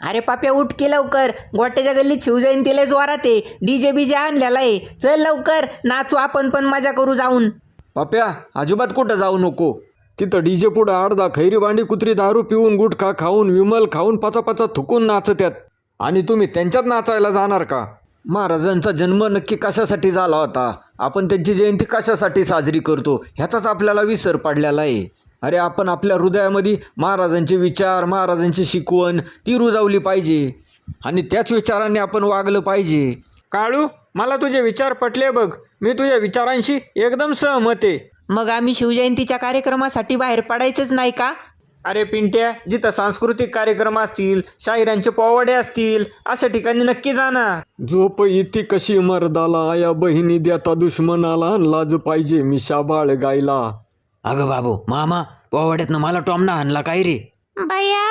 अरे पाप्या उठ की लवकर, गोट्याच्या गल्लीत शिवजयंतीला जोरात आहे, डीजे बीजे आणलेला आहे. चल लवकर नाचू आपण पण मजा करू जाऊन. पाप्या अजिबात कुठं जाऊ नको. तिथं डीजे पुढं अर्धा खैरी बांडी कुत्री दारू पिऊन गुटखा खाऊन विमल खाऊन पाचा थुकून नाचत्यात आणि तुम्ही त्यांच्यात नाचायला जाणार का? महाराजांचा जन्म नक्की कशासाठी झाला होता, आपण त्यांची जयंती कशासाठी साजरी करतो ह्याचाच आपल्याला विसर पडलेला आहे. अरे आपण आपल्या हृदयामध्ये महाराजांचे विचार महाराजांची शिकवण ती रुजवली पाहिजे आणि त्याच विचारांनी आपण वागलं पाहिजे. काळू, मला तुझे विचार पटले बघ. मी तुझ्या विचारांशी एकदम सहमत आहे. मग आम्ही शिवजयंतीच्या कार्यक्रमासाठी बाहेर पडायचंच नाही का? अरे पिंट्या, जिथं सांस्कृतिक कार्यक्रम असतील, शाहिरांचे पोवाडे असतील, अशा ठिकाणी नक्की जा ना. झोप इथे कशी मर्दाला, या बहिणी देता दुश्मनाला, लाज पाहिजे मिशा बाळ गायला. अगं बाबू मामा, पोवाड्यातनं मला टॉमना आणला काय रे? बया